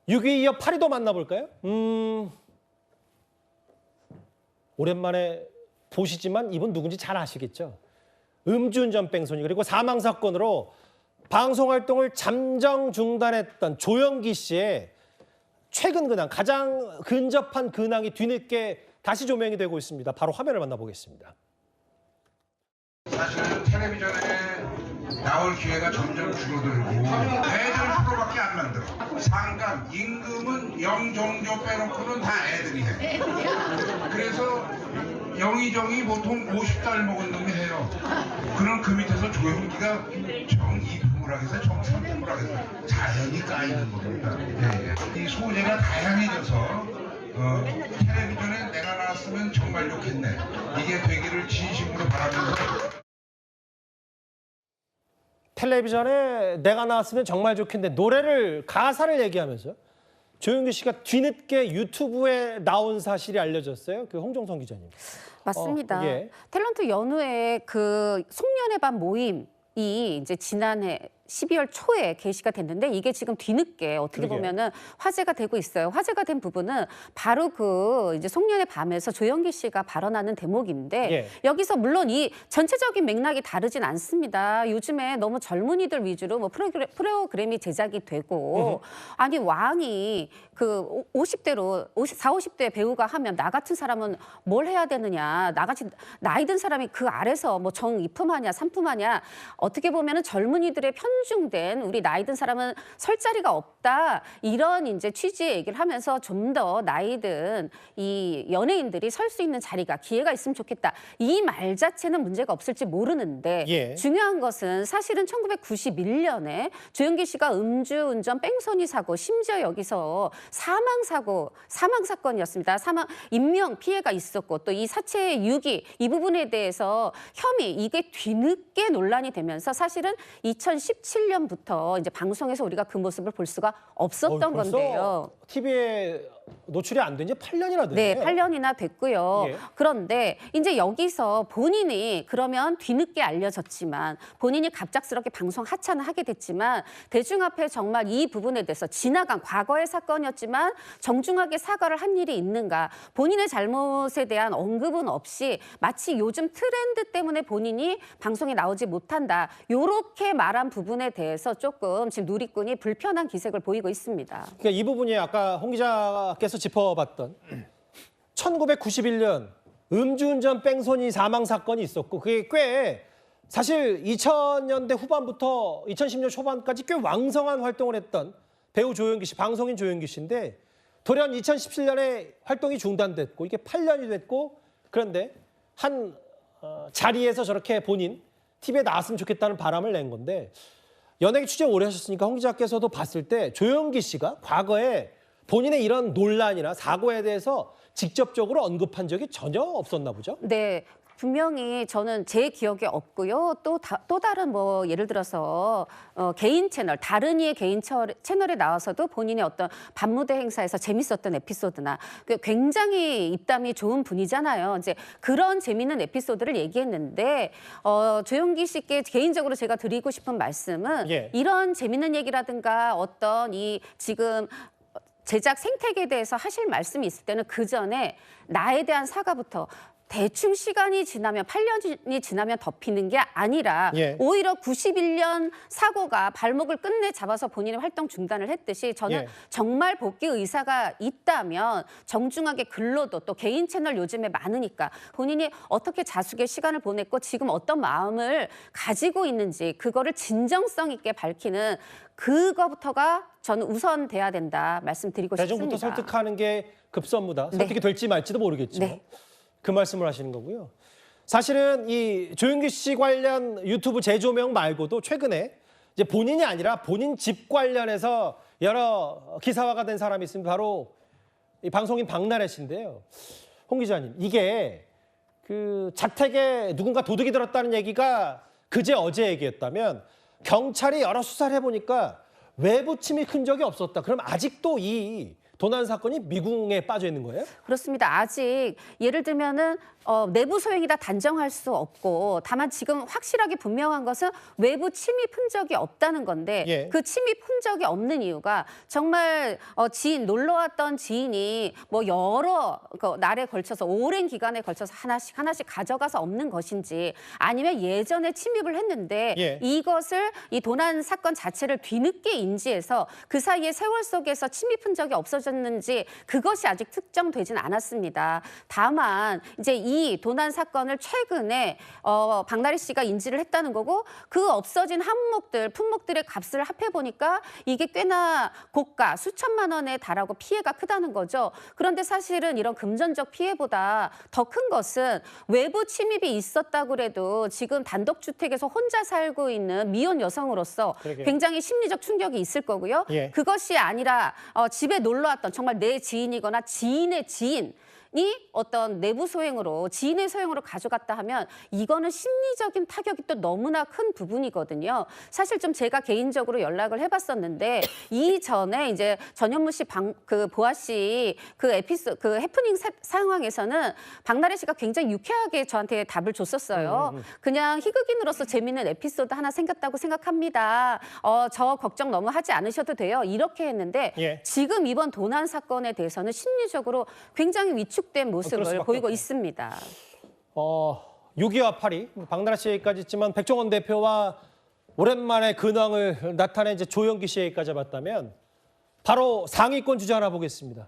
6위 이어 8위도 만나볼까요? 오랜만에 보시지만 이분 누군지 잘 아시겠죠? 음주운전 뺑소니 그리고 사망 사건으로 방송 활동을 잠정 중단했던 조영기 씨의 최근 근황, 가장 근접한 근황이 뒤늦게 다시 조명이 되고 있습니다. 바로 화면을 만나보겠습니다. 사실은 텔레비전에 나올 기회가 점점 줄어들고 애들 수로밖에 안 만들어. 상감, 임금은 영종조 빼놓고는 다 애들이 해. 그래서 영의정이 보통 50달 먹은 놈이 해요. 그럼 그 밑에서 조영기가 정이품을하겠어, 정삼품을하겠어. 자연이 까이는 겁니다. 이 소재가 다양해져서 텔레비전에 내가 나왔으면 정말 좋겠네. 이게 되기를 진심으로 바라면서. 텔레비전에 내가 나왔으면 정말 좋겠는데 노래를 가사를 얘기하면서 조영기 씨가 뒤늦게 유튜브에 나온 사실이 알려졌어요. 그 홍정선 기자님. 맞습니다. 예. 탤런트 연우의 그 송년회 반 모임이 이제 지난해 12월 초에 게시가 됐는데 이게 지금 뒤늦게 어떻게 그러게요. 보면은 화제가 되고 있어요. 화제가 된 부분은 바로 그 이제 송년회 밤에서 조영기 씨가 발언하는 대목인데 예. 여기서 물론 이 전체적인 맥락이 다르진 않습니다. 요즘에 너무 젊은이들 위주로 뭐 프로그램이 제작이 되고 아니 왕이 그 50대로 50대 배우가 하면 나 같은 사람은 뭘 해야 되느냐. 나같이 나이 든 사람이 그 아래서 뭐 정이품하냐 삼품하냐. 어떻게 보면은 젊은이들의 편중된 우리 나이 든 사람은 설 자리가 없다. 이런 이제 취지의 얘기를 하면서 좀 더 나이 든 이 연예인들이 설 수 있는 자리가 기회가 있으면 좋겠다. 이 말 자체는 문제가 없을지 모르는데 예. 중요한 것은 사실은 1991년에 조영기 씨가 음주운전 뺑소니 사고 심지어 여기서 사망 사건이었습니다. 인명 피해가 있었고 또 이 사체의 유기 이 부분에 대해서 혐의 이게 뒤늦게 논란이 되면서 사실은 2017년부터 이제 방송에서 우리가 그 모습을 볼 수가 없었던 벌써 건데요. TV에 노출이 안 된 지 8년이나 됐네요. 네, 8년이나 됐고요. 예. 그런데 이제 여기서 본인이 그러면 뒤늦게 알려졌지만 본인이 갑작스럽게 방송 하차는 하게 됐지만 대중 앞에 정말 이 부분에 대해서 지나간 과거의 사건이었지만 정중하게 사과를 한 일이 있는가. 본인의 잘못에 대한 언급은 없이 마치 요즘 트렌드 때문에 본인이 방송에 나오지 못한다. 이렇게 말한 부분에 대해서 조금 지금 누리꾼이 불편한 기색을 보이고 있습니다. 그러니까 이 부분이 아까 홍 기자께서 짚어봤던 1991년 음주운전 뺑소니 사망 사건이 있었고 그게 꽤 사실 2000년대 후반부터 2010년 초반까지 꽤 왕성한 활동을 했던 배우 조영기 씨, 방송인 조영기 씨인데 돌연 2017년에 활동이 중단됐고 이게 8년이 됐고 그런데 한 자리에서 저렇게 본인 TV에 나왔으면 좋겠다는 바람을 낸 건데 연예계 취재 오래 하셨으니까 홍 기자께서도 봤을 때 조영기 씨가 과거에 본인의 이런 논란이나 사고에 대해서 직접적으로 언급한 적이 전혀 없었나 보죠? 네. 분명히 저는 제 기억에 없고요. 또 다른 뭐 예를 들어서 개인 채널, 다른 이의 개인 채널에 나와서도 본인의 어떤 밤무대 행사에서 재밌었던 에피소드나 굉장히 입담이 좋은 분이잖아요. 이제 그런 재밌는 에피소드를 얘기했는데 조영기 씨께 개인적으로 제가 드리고 싶은 말씀은 예. 이런 재밌는 얘기라든가 어떤 이 지금 제작 생태계에 대해서 하실 말씀이 있을 때는 그 전에 나에 대한 사과부터 대충 시간이 지나면 8년이 지나면 덮이는 게 아니라 예. 오히려 91년 사고가 발목을 끝내 잡아서 본인의 활동 중단을 했듯이 저는 예. 정말 복귀 의사가 있다면 정중하게 글로도 또 개인 채널 요즘에 많으니까 본인이 어떻게 자숙의 시간을 보냈고 지금 어떤 마음을 가지고 있는지 그거를 진정성 있게 밝히는 그거부터가 저는 우선돼야 된다 말씀드리고 대중부터 싶습니다. 설득하는 게 급선무다. 네. 설득이 될지 말지도 모르겠지만 네. 그 말씀을 하시는 거고요. 사실은 이 조영기 씨 관련 유튜브 재조명 말고도 최근에 이제 본인이 아니라 본인 집 관련해서 여러 기사화가 된 사람이 있으면 바로 이 방송인 박나래 씨인데요. 홍 기자님, 이게 그 자택에 누군가 도둑이 들었다는 얘기가 그제 어제 얘기였다면 경찰이 여러 수사를 해보니까 외부 침입 흔적이 없었다. 그럼 아직도 이 도난 사건이 미궁에 빠져 있는 거예요? 그렇습니다. 아직 예를 들면은 내부 소행이다 단정할 수 없고 다만 지금 확실하게 분명한 것은 외부 침입 흔적이 없다는 건데 예. 그 침입 흔적이 없는 이유가 정말 지인 놀러 왔던 지인이 뭐 여러 날에 걸쳐서 오랜 기간에 걸쳐서 하나씩 가져가서 없는 것인지 아니면 예전에 침입을 했는데 예. 이것을 이 도난 사건 자체를 뒤늦게 인지해서 그 사이에 세월 속에서 침입 흔적이 없어졌는지 그것이 아직 특정되진 않았습니다. 다만 이제 이 도난 사건을 최근에 박나래 씨가 인지를 했다는 거고 그 없어진 품목들의 값을 합해 보니까 이게 꽤나 고가 수천만 원에 달하고 피해가 크다는 거죠. 그런데 사실은 이런 금전적 피해보다 더 큰 것은 외부 침입이 있었다고 해도 지금 단독주택에서 혼자 살고 있는 미혼 여성으로서 그러게요. 굉장히 심리적 충격이 있을 거고요. 예. 그것이 아니라 집에 놀러 왔던 정말 내 지인이거나 지인의 지인이 어떤 내부 소행으로 지인의 소행으로 가져갔다 하면 이거는 심리적인 타격이 또 너무나 큰 부분이거든요. 사실 좀 제가 개인적으로 연락을 해봤었는데 이전에 이제 전현무 씨, 보아 씨 그 해프닝 상황에서는 박나래 씨가 굉장히 유쾌하게 저한테 답을 줬었어요. 그냥 희극인으로서 재미있는 에피소드 하나 생겼다고 생각합니다. 저 걱정 너무 하지 않으셔도 돼요. 이렇게 했는데 예. 지금 이번 도난 사건에 대해서는 심리적으로 굉장히 위축된 그럴 모습을 수밖에 보이고 없죠. 있습니다. 6위와 8위, 박나래 씨 얘기까지 했지만 백종원 대표와 오랜만에 근황을 나타낸 이제 조영기 씨 얘기까지 봤다면 바로 상위권 주자 하나 보겠습니다.